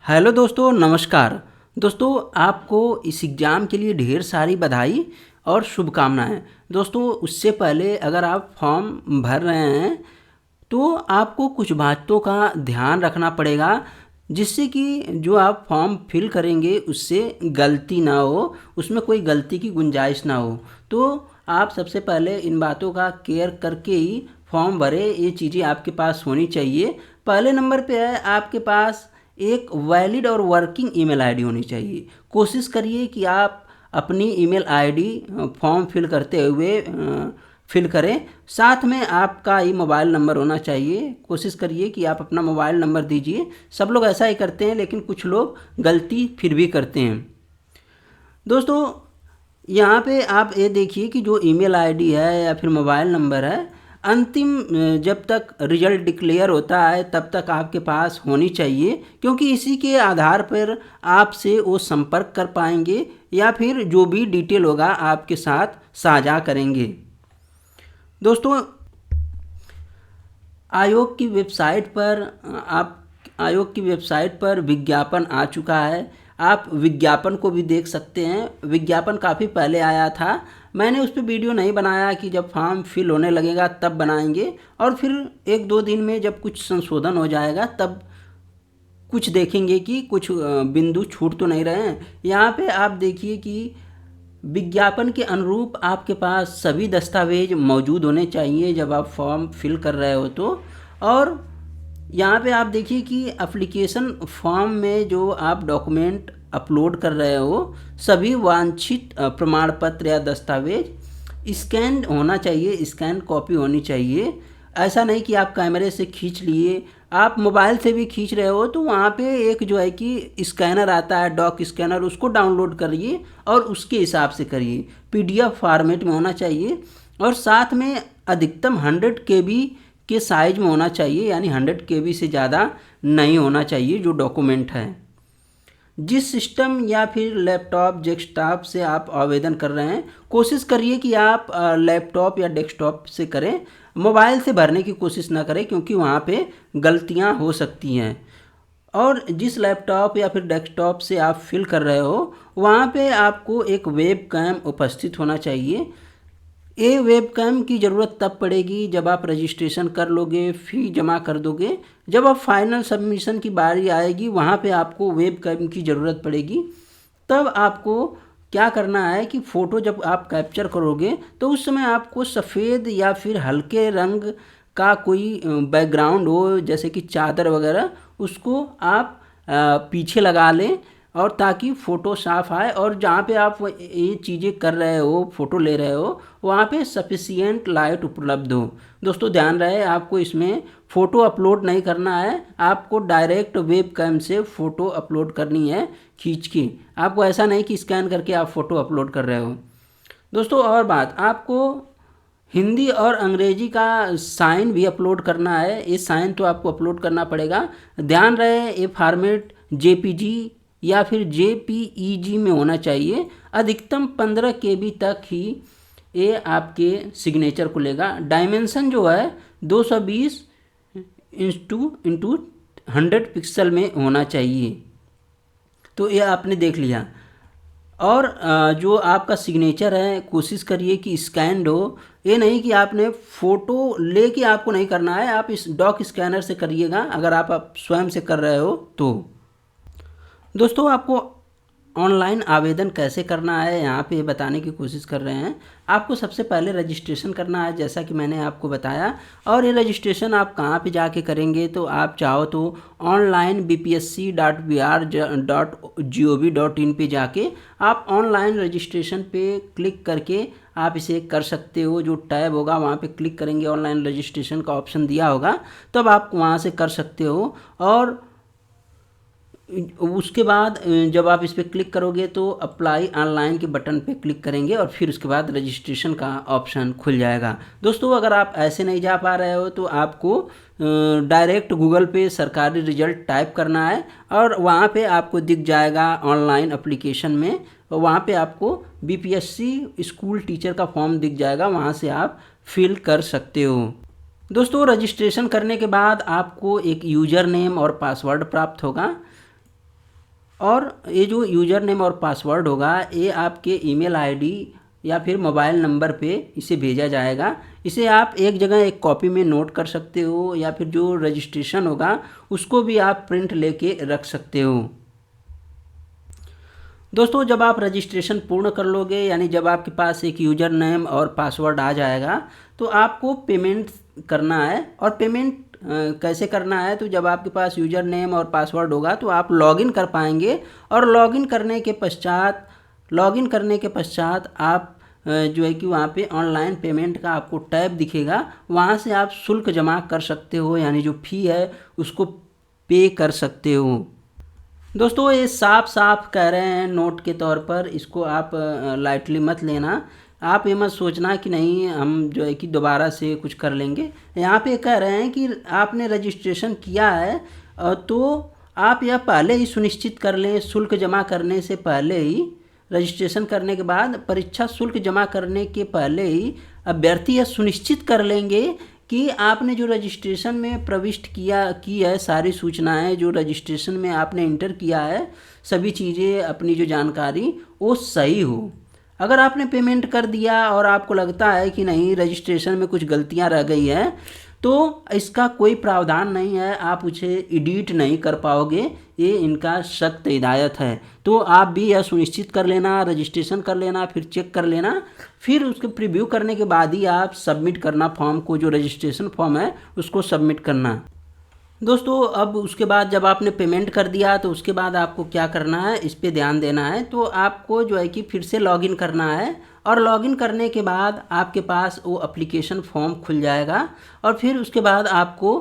Hello दोस्तों, नमस्कार। दोस्तों, आपको इस एग्ज़ाम के लिए ढेर सारी बधाई और शुभकामनाएं। दोस्तों, उससे पहले अगर आप फॉर्म भर रहे हैं तो आपको कुछ बातों का ध्यान रखना पड़ेगा, जिससे कि जो आप फॉर्म फिल करेंगे उससे गलती ना हो, उसमें कोई गलती की गुंजाइश ना हो। तो आप सबसे पहले इन बातों का केयर करके ही फॉर्म भरें। ये चीज़ें आपके पास होनी चाहिए। पहले नंबर पे है आपके पास एक वैलिड और वर्किंग ईमेल आईडी होनी चाहिए। कोशिश करिए कि आप अपनी ईमेल आईडी फॉर्म फिल करते हुए फिल करें। साथ में आपका ही मोबाइल नंबर होना चाहिए। कोशिश करिए कि आप अपना मोबाइल नंबर दीजिए। सब लोग ऐसा ही करते हैं, लेकिन कुछ लोग गलती फिर भी करते हैं। दोस्तों, यहाँ पे आप ये देखिए कि जो ईमेल आईडी है या फिर मोबाइल नंबर है, अंतिम जब तक रिजल्ट डिक्लेयर होता है तब तक आपके पास होनी चाहिए, क्योंकि इसी के आधार पर आपसे वो संपर्क कर पाएंगे या फिर जो भी डिटेल होगा आपके साथ साझा करेंगे। दोस्तों, आयोग की वेबसाइट पर आप आयोग की वेबसाइट पर विज्ञापन आ चुका है। आप विज्ञापन को भी देख सकते हैं। विज्ञापन काफ़ी पहले आया था। मैंने उस पर वीडियो नहीं बनाया कि जब फॉर्म फिल होने लगेगा तब बनाएंगे, और फिर एक दो दिन में जब कुछ संशोधन हो जाएगा तब कुछ देखेंगे कि कुछ बिंदु छूट तो नहीं रहे हैं। यहाँ पे आप देखिए कि विज्ञापन के अनुरूप आपके पास सभी दस्तावेज मौजूद होने चाहिए जब आप फॉर्म फिल कर रहे हो तो। और यहाँ पे आप देखिए कि एप्लीकेशन फॉर्म में जो आप डॉक्यूमेंट अपलोड कर रहे हो, सभी वांछित प्रमाण पत्र या दस्तावेज स्कैन होना चाहिए, स्कैन कॉपी होनी चाहिए। ऐसा नहीं कि आप कैमरे से खींच लिए, आप मोबाइल से भी खींच रहे हो तो वहाँ पे एक जो है कि स्कैनर आता है, डॉक स्कैनर, उसको डाउनलोड करिए और उसके हिसाब से करिए। पीडीएफ फॉर्मेट में होना चाहिए और साथ में अधिकतम 100 केबी के साइज में होना चाहिए, यानी 100 केबी से ज़्यादा नहीं होना चाहिए जो डॉक्यूमेंट है। जिस सिस्टम या फिर लैपटॉप डेस्कटॉप से आप आवेदन कर रहे हैं, कोशिश करिए कि आप लैपटॉप या डेस्कटॉप से करें। मोबाइल से भरने की कोशिश ना करें, क्योंकि वहाँ पे गलतियाँ हो सकती हैं। और जिस लैपटॉप या फिर डेस्कटॉप से आप फिल कर रहे हो, वहाँ पे आपको एक वेब कैम उपस्थित होना चाहिए। ये वेबकैम की ज़रूरत तब पड़ेगी जब आप रजिस्ट्रेशन कर लोगे, फ़ी जमा कर दोगे। जब आप फाइनल सबमिशन की बारी आएगी, वहाँ पे आपको वेबकैम की ज़रूरत पड़ेगी। तब आपको क्या करना है कि फ़ोटो जब आप कैप्चर करोगे तो उस समय आपको सफ़ेद या फिर हल्के रंग का कोई बैकग्राउंड हो, जैसे कि चादर वगैरह, उसको आप पीछे लगा लें, और ताकि फ़ोटो साफ़ आए। और जहाँ पे आप ये चीज़ें कर रहे हो, फ़ोटो ले रहे हो, वहाँ पे सफिशिएंट लाइट उपलब्ध हो। दोस्तों, ध्यान रहे, आपको इसमें फ़ोटो अपलोड नहीं करना है, आपको डायरेक्ट वेब कैम से फ़ोटो अपलोड करनी है खींच के। आपको ऐसा नहीं कि स्कैन करके आप फ़ोटो अपलोड कर रहे हो। दोस्तों, और बात, आपको हिंदी और अंग्रेजी का साइन भी अपलोड करना है। ये साइन तो आपको अपलोड करना पड़ेगा। ध्यान रहे, ये फॉर्मेट जेपीजी या फिर जेपीईजी में होना चाहिए। अधिकतम 15 केबी तक ही ये आपके सिग्नेचर को लेगा। डायमेंशन जो है 220 इंटू 100 पिक्सल में होना चाहिए। तो ये आपने देख लिया। और जो आपका सिग्नेचर है, कोशिश करिए कि स्कैन्ड हो। ये नहीं कि आपने फ़ोटो लेके आपको नहीं करना है, आप इस डॉक स्कैनर से करिएगा अगर आप स्वयं से कर रहे हो तो। दोस्तों, आपको ऑनलाइन आवेदन कैसे करना है यहाँ पे बताने की कोशिश कर रहे हैं। आपको सबसे पहले रजिस्ट्रेशन करना है, जैसा कि मैंने आपको बताया। और ये रजिस्ट्रेशन आप कहाँ पे जाके करेंगे, तो आप चाहो तो ऑनलाइन bpsc.br.gov.in पे जाके आप ऑनलाइन रजिस्ट्रेशन पे क्लिक करके आप इसे कर सकते हो। जो टैब होगा वहाँ पे क्लिक करेंगे, ऑनलाइन रजिस्ट्रेशन का ऑप्शन दिया होगा, तब आप वहाँ से कर सकते हो। और उसके बाद जब आप इस पर क्लिक करोगे तो अप्लाई ऑनलाइन के बटन पे क्लिक करेंगे और फिर उसके बाद रजिस्ट्रेशन का ऑप्शन खुल जाएगा। दोस्तों, अगर आप ऐसे नहीं जा पा रहे हो तो आपको डायरेक्ट गूगल पे सरकारी रिजल्ट टाइप करना है, और वहाँ पे आपको दिख जाएगा ऑनलाइन एप्लीकेशन में, वहाँ पे आपको बीपीएससी स्कूल टीचर का फॉर्म दिख जाएगा, वहाँ से आप फिल कर सकते हो। दोस्तों, रजिस्ट्रेशन करने के बाद आपको एक यूज़र नेम और पासवर्ड प्राप्त होगा। और ये जो यूज़र नेम और पासवर्ड होगा ये आपके ईमेल आईडी या फिर मोबाइल नंबर पे इसे भेजा जाएगा। इसे आप एक जगह एक कॉपी में नोट कर सकते हो या फिर जो रजिस्ट्रेशन होगा उसको भी आप प्रिंट लेके रख सकते हो। दोस्तों जब आप रजिस्ट्रेशन पूर्ण कर लोगे यानी जब आपके पास एक यूज़र नेम और पासवर्ड आ जाएगा तो आपको पेमेंट करना है। और पेमेंट कैसे करना है, तो जब आपके पास यूज़र नेम और पासवर्ड होगा तो आप लॉगिन कर पाएंगे और लॉगिन करने के पश्चात आप जो है कि वहाँ पे ऑनलाइन पेमेंट का आपको टैब दिखेगा, वहाँ से आप शुल्क जमा कर सकते हो यानी जो फ़ी है उसको पे कर सकते हो। दोस्तों ये साफ साफ कह रहे हैं नोट के तौर पर, इसको आप लाइटली मत लेना। आप ये मत सोचना कि नहीं हम जो है कि दोबारा से कुछ कर लेंगे। यहाँ पे कह रहे हैं कि आपने रजिस्ट्रेशन किया है तो आप यह पहले ही सुनिश्चित कर लें, शुल्क जमा करने से पहले ही, रजिस्ट्रेशन करने के बाद परीक्षा शुल्क जमा करने के पहले ही अभ्यर्थी यह सुनिश्चित कर लेंगे कि आपने जो रजिस्ट्रेशन में प्रविष्ट की है सारी सूचनाएं, जो रजिस्ट्रेशन में आपने इंटर किया है सभी चीज़ें, अपनी जो जानकारी वो सही हो। अगर आपने पेमेंट कर दिया और आपको लगता है कि नहीं रजिस्ट्रेशन में कुछ गलतियां रह गई हैं तो इसका कोई प्रावधान नहीं है, आप उसे एडिट नहीं कर पाओगे, ये इनका सख्त हिदायत है। तो आप भी यह सुनिश्चित कर लेना, रजिस्ट्रेशन कर लेना, फिर चेक कर लेना, फिर उसके प्रीव्यू करने के बाद ही आप सबमिट करना फॉर्म को, जो रजिस्ट्रेशन फॉर्म है उसको सबमिट करना। दोस्तों अब उसके बाद जब आपने पेमेंट कर दिया तो उसके बाद आपको क्या करना है इस पे ध्यान देना है। तो आपको जो है कि फिर से लॉगिन करना है और लॉगिन करने के बाद आपके पास वो एप्लीकेशन फॉर्म खुल जाएगा और फिर उसके बाद आपको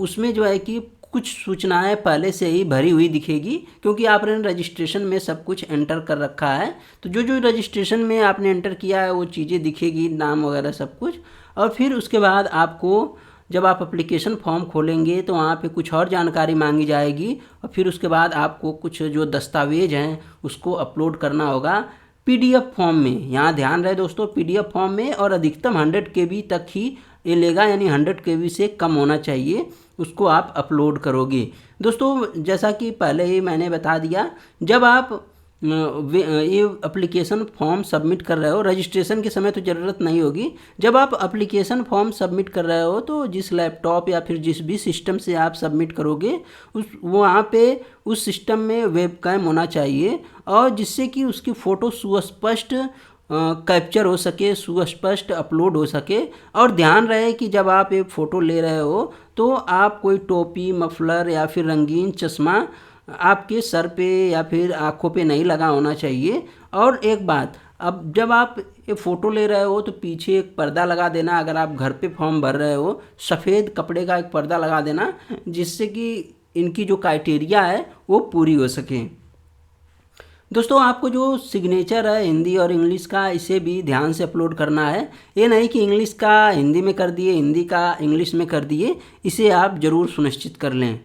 उसमें जो है कि कुछ सूचनाएं पहले से ही भरी हुई दिखेगी, क्योंकि आपने रजिस्ट्रेशन में सब कुछ एंटर कर रखा है। तो जो जो रजिस्ट्रेशन में आपने एंटर किया है वो चीज़ें दिखेगी, नाम वगैरह सब कुछ। और फिर उसके बाद आपको जब आप एप्लीकेशन फॉर्म खोलेंगे तो वहाँ पे कुछ और जानकारी मांगी जाएगी और फिर उसके बाद आपको कुछ जो दस्तावेज हैं उसको अपलोड करना होगा पीडीएफ फॉर्म में। यहाँ ध्यान रहे दोस्तों, पीडीएफ फॉर्म में, और अधिकतम 100 KB तक ही ये लेगा, यानी 100 KB से कम होना चाहिए, उसको आप अपलोड करोगे। दोस्तों जैसा कि पहले ही मैंने बता दिया, जब आप ये एप्लीकेशन फॉर्म सबमिट कर रहे हो, रजिस्ट्रेशन के समय तो ज़रूरत नहीं होगी, जब आप एप्लीकेशन फॉर्म सबमिट कर रहे हो तो जिस लैपटॉप या फिर जिस भी सिस्टम से आप सबमिट करोगे वहाँ पे उस सिस्टम में वेबकैम होना चाहिए, और जिससे कि उसकी फ़ोटो सुस्पष्ट कैप्चर हो सके, सुस्पष्ट अपलोड हो सके। और ध्यान रहे कि जब आप एक फ़ोटो ले रहे हो तो आप कोई टोपी, मफलर या फिर रंगीन चश्मा आपके सर पे या फिर आँखों पे नहीं लगा होना चाहिए। और एक बात, अब जब आप ये फ़ोटो ले रहे हो तो पीछे एक पर्दा लगा देना, अगर आप घर पे फॉर्म भर रहे हो सफ़ेद कपड़े का एक पर्दा लगा देना, जिससे कि इनकी जो क्राइटेरिया है वो पूरी हो सके। दोस्तों आपको जो सिग्नेचर है हिंदी और इंग्लिश का, इसे भी ध्यान से अपलोड करना है। ये नहीं कि इंग्लिश का हिंदी में कर दिए, हिंदी का इंग्लिश में कर दिए, इसे आप ज़रूर सुनिश्चित कर लें।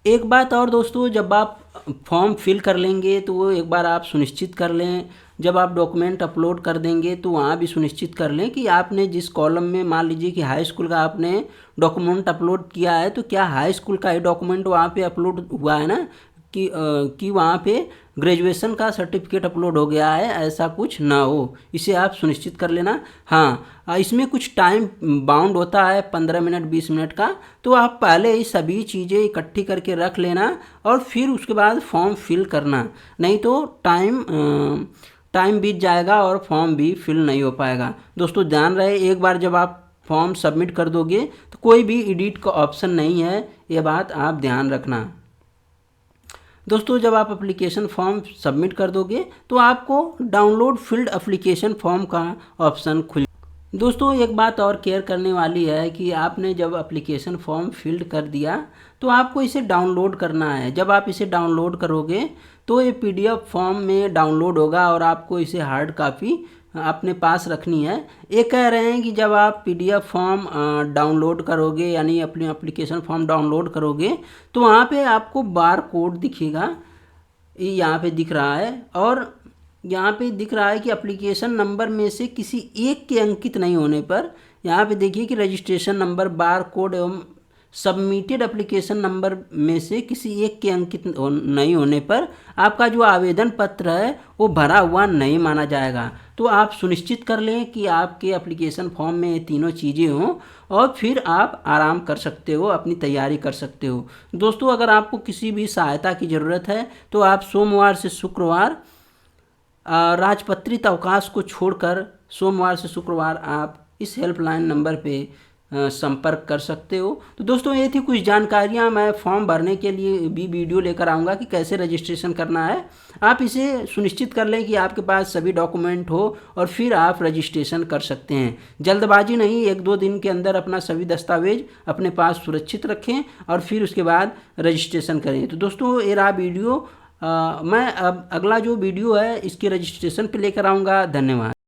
एक बात और दोस्तों, जब आप फॉर्म फिल कर लेंगे तो वो एक बार आप सुनिश्चित कर लें, जब आप डॉक्यूमेंट अपलोड कर देंगे तो वहाँ भी सुनिश्चित कर लें कि आपने जिस कॉलम में, मान लीजिए कि हाई स्कूल का आपने डॉक्यूमेंट अपलोड किया है, तो क्या हाई स्कूल का ही डॉक्यूमेंट वहाँ पे अपलोड हुआ है ना, कि वहाँ पे ग्रेजुएशन का सर्टिफिकेट अपलोड हो गया है, ऐसा कुछ ना हो, इसे आप सुनिश्चित कर लेना। हाँ, इसमें कुछ टाइम बाउंड होता है 15 मिनट 20 मिनट का, तो आप पहले ही सभी चीज़ें इकट्ठी करके रख लेना और फिर उसके बाद फॉर्म फिल करना, नहीं तो टाइम बीत जाएगा और फॉर्म भी फिल नहीं हो पाएगा। दोस्तों ध्यान रहे, एक बार जब आप फॉर्म सबमिट कर दोगे तो कोई भी एडिट का ऑप्शन नहीं है, ये बात आप ध्यान रखना। दोस्तों जब आप एप्लीकेशन फॉर्म सबमिट कर दोगे तो आपको डाउनलोड फील्ड एप्लीकेशन फॉर्म का ऑप्शन खुल। दोस्तों एक बात और केयर करने वाली है कि आपने जब एप्लीकेशन फॉर्म फिल्ड कर दिया तो आपको इसे डाउनलोड करना है। जब आप इसे डाउनलोड करोगे तो ये पीडीएफ फॉर्म में डाउनलोड होगा और आपको इसे हार्ड कॉपी अपने पास रखनी है। ये कह रहे हैं कि जब आप पीडीएफ फॉर्म डाउनलोड करोगे, यानी अपनी एप्लीकेशन फॉर्म डाउनलोड करोगे, तो वहाँ पे आपको बार कोड दिखेगा, ये यहाँ पे दिख रहा है, और यहाँ पे दिख रहा है कि एप्लीकेशन नंबर में से किसी एक के अंकित नहीं होने पर, यहाँ पे देखिए कि रजिस्ट्रेशन नंबर, बार कोड एवं सबमिटेड एप्लीकेशन नंबर में से किसी एक के अंकित नहीं होने पर आपका जो आवेदन पत्र है वो भरा हुआ नहीं माना जाएगा। तो आप सुनिश्चित कर लें कि आपके एप्लीकेशन फॉर्म में ये तीनों चीज़ें हों और फिर आप आराम कर सकते हो, अपनी तैयारी कर सकते हो। दोस्तों, अगर आपको किसी भी सहायता की ज़रूरत है तो आप सोमवार से शुक्रवार राजपत्रित अवकाश को छोड़कर सोमवार से शुक्रवार आप इस हेल्पलाइन नंबर पे संपर्क कर सकते हो। तो दोस्तों, ये थी कुछ जानकारियाँ। मैं फॉर्म भरने के लिए भी वीडियो लेकर आऊँगा कि कैसे रजिस्ट्रेशन करना है। आप इसे सुनिश्चित कर लें कि आपके पास सभी डॉक्यूमेंट हो और फिर आप रजिस्ट्रेशन कर सकते हैं। जल्दबाजी नहीं, 1-2 दिन के अंदर अपना सभी दस्तावेज अपने पास सुरक्षित रखें और फिर उसके बाद रजिस्ट्रेशन करें। तो दोस्तों, ये रहा वीडियो। मैं अब अगला जो वीडियो है इसके रजिस्ट्रेशन पे लेकर आऊँगा। धन्यवाद।